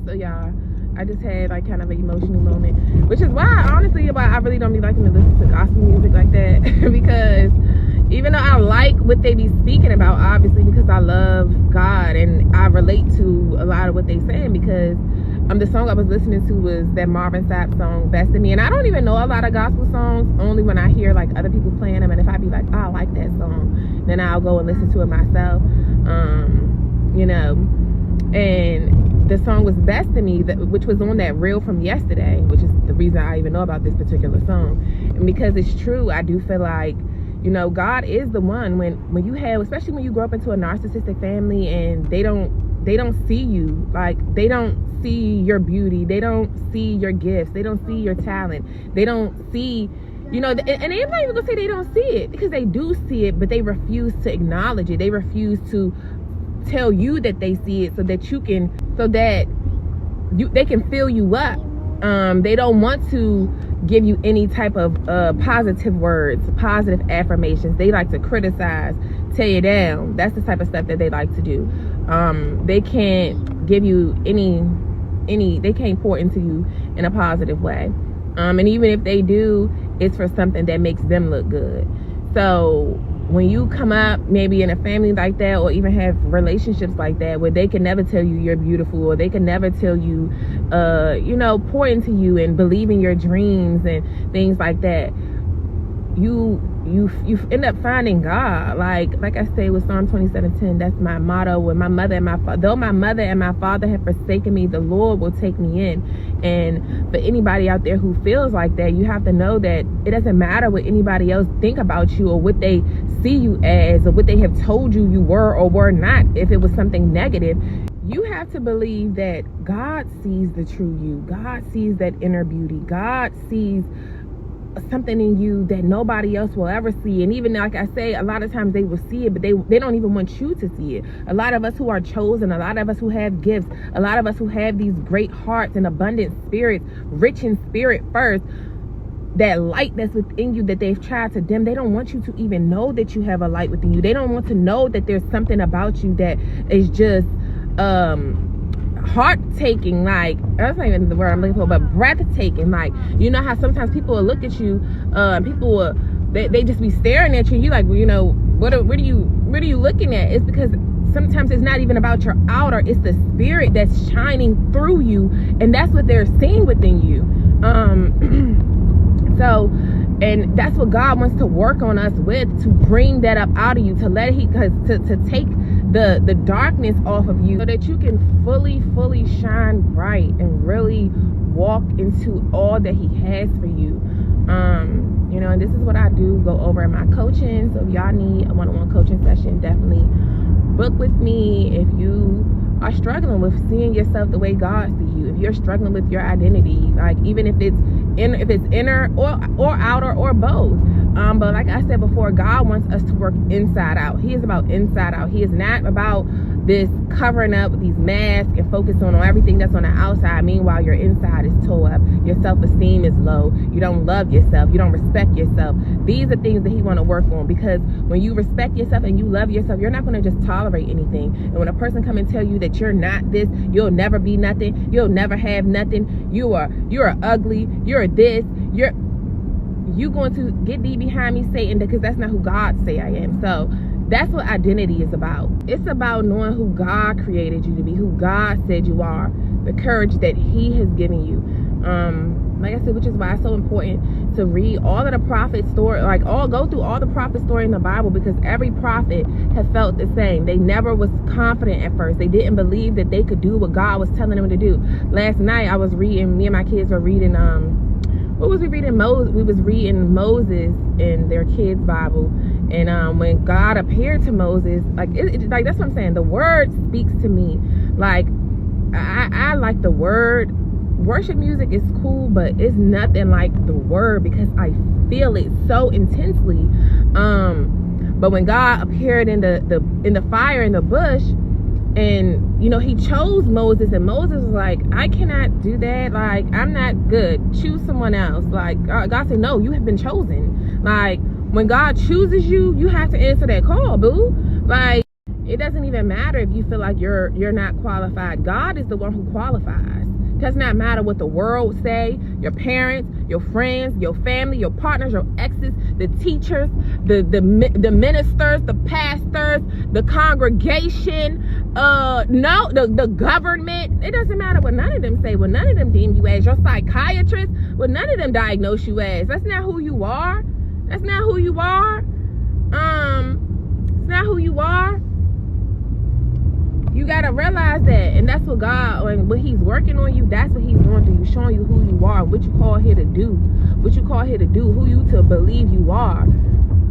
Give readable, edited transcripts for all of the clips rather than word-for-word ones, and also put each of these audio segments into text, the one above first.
So y'all, I just had like kind of an emotional moment, which is why honestly I really don't be liking to listen to gospel music like that because even though I like what they be speaking about, obviously because I love God and I relate to a lot of what they saying, because the song I was listening to was that Marvin Sapp song, Best of Me. And I don't even know a lot of gospel songs, only when I hear like other people playing them. And if I be like, oh, I like that song, then I'll go and listen to it myself. You know, and the song was Best of Me, which was on that reel from yesterday, which is the reason I even know about this particular song. And because it's true, I do feel like, you know, God is the one when you have, especially when you grow up into a narcissistic family and they don't see you, like they don't see your beauty, they don't see your gifts, they don't see your talent, they don't see, you know, and I'm not even gonna say they don't see it, because they do see it, but they refuse to acknowledge it. They refuse to tell you that they see it so that they can fill you up. They don't want to give you any type of positive words, positive affirmations. They like to criticize, tear you down. That's the type of stuff that they like to do. They can't give you they can't pour into you in a positive way. And even if they do, it's for something that makes them look good. So when you come up maybe in a family like that, or even have relationships like that, where they can never tell you you're beautiful, or they can never tell you, you know, pour into you and believe in your dreams and things like that, you end up finding God. Like I say with Psalm 27:10, that's my motto. When though my mother and my father have forsaken me, the Lord will take me in. And for anybody out there who feels like that, you have to know that it doesn't matter what anybody else think about you, or what they see you as, or what they have told you you were or were not. If it was something negative, you have to believe that God sees the true you. God sees that inner beauty. God sees something in you that nobody else will ever see. And even like I say, a lot of times they will see it, but they don't even want you to see it. A lot of us who are chosen, a lot of us who have gifts, a lot of us who have these great hearts and abundant spirits, rich in spirit first, that light that's within you that they've tried to dim, they don't want you to even know that you have a light within you. They don't want to know that there's something about you that is just heart-taking, like, that's not even the word I'm looking for, but breathtaking. Like, you know how sometimes people will look at you, people will, they just be staring at you, and you like, well, you know, what are you looking at? It's because sometimes it's not even about your outer, it's the spirit that's shining through you, and that's what they're seeing within you. So, and that's what God wants to work on us with, to bring that up out of you, to let to take the darkness off of you, so that you can fully shine bright and really walk into all that he has for you. You know, and this is what I do go over in my coaching. So if y'all need a one-on-one coaching session, definitely book with me. If you are struggling with seeing yourself the way God sees you, if you're struggling with your identity, like even if it's inner or outer or both. But like I said before, God wants us to work inside out. He is about inside out. He is not about this covering up with these masks and focus on everything that's on the outside. Meanwhile, your inside is tore up. Your self-esteem is low. You don't love yourself. You don't respect yourself. These are things that he want to work on, because when you respect yourself and you love yourself, you're not going to just tolerate anything. And when a person come and tell you that you're not this, you'll never be nothing, you'll never have nothing, you're ugly, you're this, you going to get thee behind me, Satan, because that's not who God say I am. So that's what identity is about. It's about knowing who God created you to be, who God said you are, the courage that he has given you. Like I said, which is why it's so important to read all of the prophet story, go through all the prophet story in the Bible, because every prophet had felt the same. They never was confident at first. They didn't believe that they could do what God was telling them to do. Last night I was reading, me and my kids were reading, what was we reading? We was reading Moses in their kids' Bible. And when God appeared to Moses, like that's what I'm saying. The word speaks to me. Like I like the word. Worship music is cool, but it's nothing like the word, because I feel it so intensely. But when God appeared in the fire in the bush, and you know, he chose Moses, and Moses was like, I cannot do that, like I'm not good, choose someone else. Like God said, no, you have been chosen. Like when God chooses you, you have to answer that call, boo. Like, It doesn't even matter if you feel like you're not qualified. God is the one who qualifies. It does not matter what the world say, your parents, your friends, your family, your partners, your exes, the teachers, the ministers, the pastors, the congregation, the government. It doesn't matter what none of them say, what none of them deem you as. Your psychiatrist, what none of them diagnose you as. That's not who you are. That's not who you are. It's not who you are. You gotta realize that, and that's what God, and when He's working on you, that's what He's doing to you, showing you who you are, what you call here to do, who you to believe you are,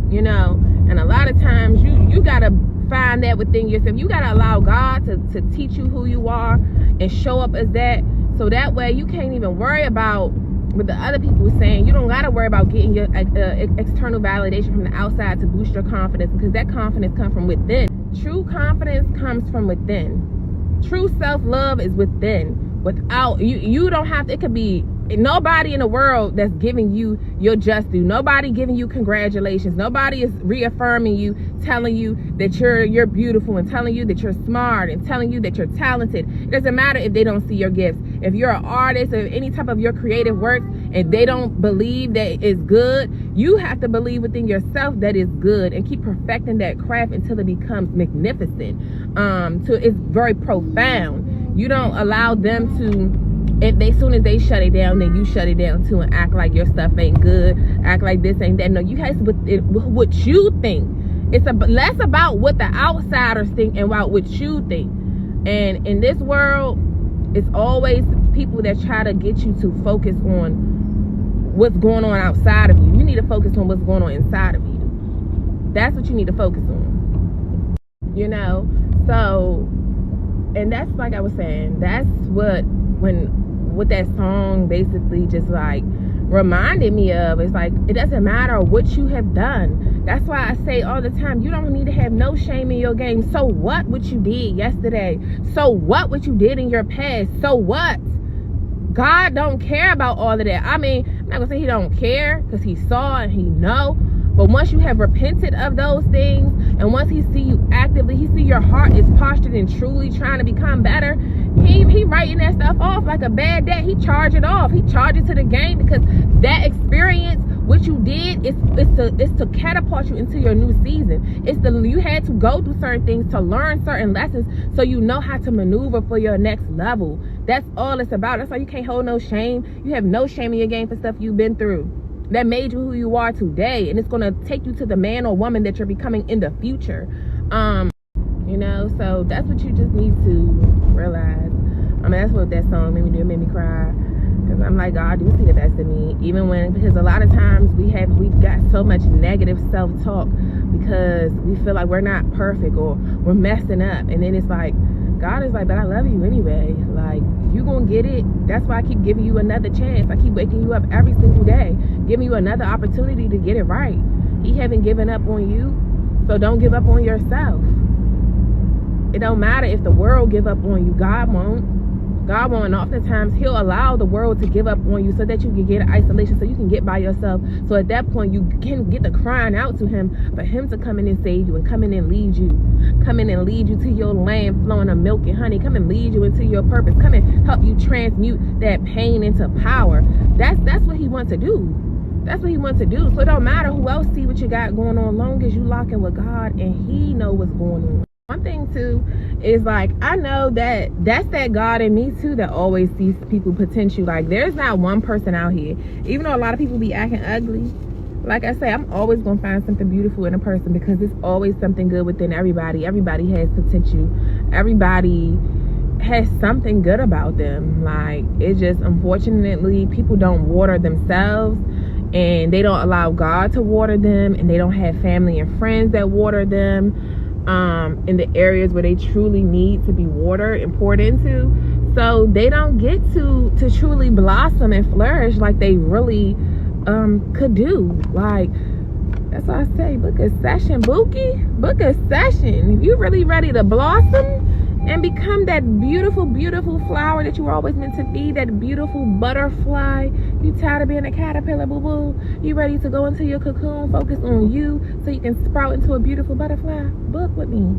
you know. And a lot of times you gotta find that within yourself. You gotta allow God to teach you who you are and show up as that, so that way you can't even worry about what the other people are saying. You don't gotta worry about getting your external validation from the outside to boost your confidence, because that confidence comes from within. True confidence comes from within. True self-love is within. Without you don't have to, it could be nobody in the world that's giving you your just due. Nobody giving you congratulations. Nobody is reaffirming you, telling you that you're beautiful, and telling you that you're smart, and telling you that you're talented. It doesn't matter if they don't see your gifts. If you're an artist or any type of your creative work and they don't believe that it's good, you have to believe within yourself that it's good and keep perfecting that craft until it becomes magnificent. It's very profound. You don't allow them to, if they, soon as they shut it down, then you shut it down too and act like your stuff ain't good, act like this ain't that. No, you guys, what you think. It's less about what the outsiders think and about what you think. And in this world, it's always people that try to get you to focus on what's going on outside of you. You need to focus on what's going on inside of you. That's what you need to focus on. You know? So, and that's like I was saying, that's what that song basically just like reminded me of. It's like, it doesn't matter what you have done. That's why I say all the time, you don't need to have no shame in your game. So what you did yesterday? So what you did in your past? So what? God don't care about all of that. I mean, I'm not gonna say He don't care, because He saw and He know. But once you have repented of those things, and once He see you actively, He see your heart is postured and truly trying to become better, He writing that stuff off like a bad debt. He charge it off. He charge it to the game, because that experience, what you did, it's to catapult you into your new season. You had to go through certain things to learn certain lessons, so you know how to maneuver for your next level. That's all it's about. That's why you can't hold no shame. You have no shame in your game for stuff you've been through that made you who you are today, and it's going to take you to the man or woman that you're becoming in the future. You know, so that's what you just need to realize. I mean, that's what that song made me do. It made me cry, because I'm like, God, do see the best in me, even when, because a lot of times we've got so much negative self-talk because we feel like we're not perfect or we're messing up, and then it's like, God is like, but I love you anyway. Like, you gonna get it. That's why I keep giving you another chance. I keep waking you up every single day, giving you another opportunity to get it right. He haven't given up on you, so don't give up on yourself. It don't matter if the world give up on you. God won't. God won't. And oftentimes He'll allow the world to give up on you so that you can get isolation, so you can get by yourself. So at that point, you can get the crying out to Him, for Him to come in and save you, and come in and lead you. Come in and lead you to your land flowing of milk and honey. Come and lead you into your purpose. Come and help you transmute that pain into power. That's what He wants to do. That's what He wants to do. So it don't matter who else see what you got going on, long as you lock in with God and He know what's going on. One thing too is, like, I know that's that God in me too that always sees people potential. Like, there's not one person out here, even though a lot of people be acting ugly, like I say, I'm always gonna find something beautiful in a person, because there's always something good within everybody. Everybody has potential. Everybody has something good about them. Like, it's just, unfortunately, people don't water themselves, and they don't allow God to water them, and they don't have family and friends that water them in the areas where they truly need to be watered and poured into. So they don't get to truly blossom and flourish like they really could do. Like, that's why I say, book a session, Bookie. Book a session. If you're really ready to blossom and become that beautiful, beautiful flower that you were always meant to be, that beautiful butterfly. You tired of being a caterpillar, boo-boo? You ready to go into your cocoon, focus on you, so you can sprout into a beautiful butterfly? Book with me.